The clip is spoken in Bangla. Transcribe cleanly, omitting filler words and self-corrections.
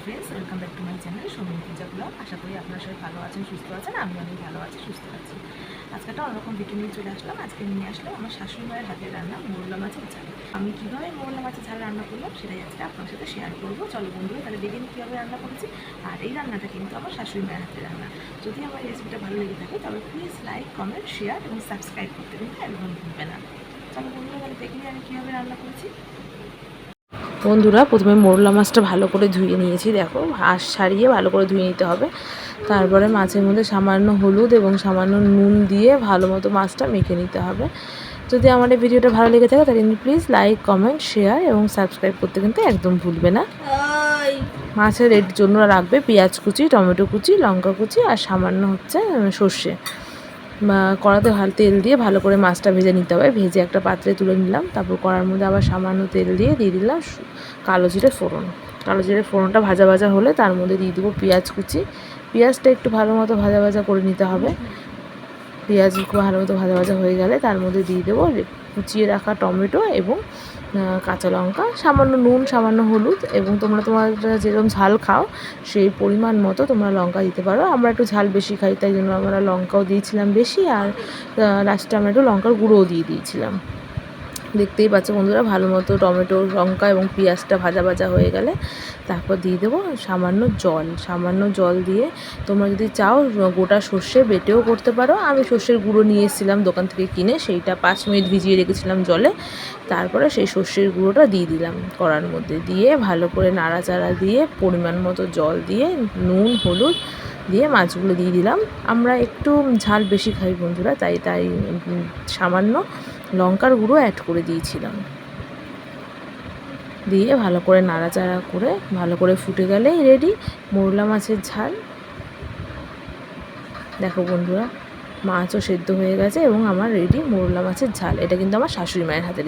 Friends, welcome back to my channel Soumini Puja blog. আশা করি আপনারা সবাই ভালো আছেন, সুস্থ আছেন। আমি অনেক ভালো আছি, সুস্থ আছি। আজকে একটা অন্যরকম ভিডিও নিয়ে চলে আসলাম। আজকে নিয়ে আসলাম আমার শাশুড়ি মায়ের হাতের রান্না মোরলা মাছের ঝাল। আমি কীভাবে মোরলা মাছের ঝাল রান্না করলাম সেটাই আজকে আপনার সাথে শেয়ার করবো। চলো বন্ধুরা, তাহলে দেখে নিই কীভাবে রান্না করেছি। আর এই রান্নাটা কিন্তু আমার শাশুড়ি মায়ের হাতের রান্না। যদি আমার রেসিপিটা ভালো লেগে থাকে তবে প্লিজ লাইক, কমেন্ট, শেয়ার এবং সাবস্ক্রাইব করতে কিন্তু একদম ভুলবে না। চলো বন্ধুরা, তাহলে দেখে নিই আমি কীভাবে রান্না করেছি। বন্ধুরা, প্রথমে মোরলা মাছটা ভালো করে ধুয়ে নিয়েছি। দেখো, আঁশ ছাড়িয়ে ভালো করে ধুয়ে নিতে হবে। তারপরে মাছের মধ্যে সামান্য হলুদ এবং সামান্য নুন দিয়ে ভালো মতো মাছটা মেখে নিতে হবে। যদি আমার এই ভিডিওটা ভালো লেগে থাকে তাহলে প্লিজ লাইক, কমেন্ট, শেয়ার এবং সাবস্ক্রাইব করতে কিন্তু একদম ভুলবে না। মাছের এর জন্য রাখবে পেঁয়াজ কুচি, টমেটো কুচি, লঙ্কা কুচি আর সামান্য সর্ষে। কড়াতে তেল দিয়ে ভালো করে মাছটা ভেজে নিতে হবে। ভেজে একটা পাত্রে তুলে নিলাম। তারপর কড়ার মধ্যে আবার সামান্য তেল দিয়ে দিলাম কালো জিরে ফোড়ন। কালো জিরে ফোড়নটা ভাজা ভাজা হলে তার মধ্যে দিয়ে দেবো পেঁয়াজ কুচি। পেঁয়াজটা একটু ভালো মতো ভাজা ভাজা করে নিতে হবে। পেঁয়াজ ভালো মতো ভাজা ভাজা হয়ে গেলে তার মধ্যে দিয়ে দেবো কুচিয়ে রাখা টমেটো এবং কাঁচা লঙ্কা, সামান্য নুন, সামান্য হলুদ এবং তোমরা যেরকম ঝাল খাও সেই পরিমাণ মতো তোমরা লঙ্কা দিতে পারো। আমরা একটু ঝাল বেশি খাই, তাই জন্য আমরা লঙ্কাও দিয়েছিলাম বেশি, আর লাস্টে আমরা একটু লঙ্কার গুঁড়োও দিয়ে দিয়েছিলাম। দেখতেই পাচ্ছ বন্ধুরা, ভালো মতো টমেটো, লঙ্কা এবং পেঁয়াজটা ভাজা ভাজা হয়ে গেলে তারপর দিয়ে দেবো সামান্য জল দিয়ে তোমরা যদি চাও গোটা সর্ষে বেটেও করতে পারো। আমি সর্ষের গুঁড়ো নিয়ে এসেছিলাম দোকান থেকে কিনে, সেইটা 5 মিনিট ভিজিয়ে রেখেছিলাম জলে। তারপরে সেই সর্ষের গুঁড়োটা দিয়ে দিলাম কড়ার মধ্যে, দিয়ে ভালো করে নাড়াচাড়া দিয়ে পরিমাণ মতো জল দিয়ে নুন, হলুদ দিয়ে মাছগুলো দিয়ে দিলাম। আমরা একটু ঝাল বেশি খাই বন্ধুরা, তাই সামান্য লঙ্কার গুঁড়ো অ্যাড করে দিয়েছিলাম। দিয়ে ভালো করে নাড়াচাড়া করে ভালো করে ফুটে গেলেই রেডি মোরলা মাছের ঝাল। দেখো বন্ধুরা, মাছও সেদ্ধ হয়ে গেছে এবং আমার রেডি মোরলা মাছের ঝাল। এটা কিন্তু আমার শাশুড়ি মায়ের হাতের।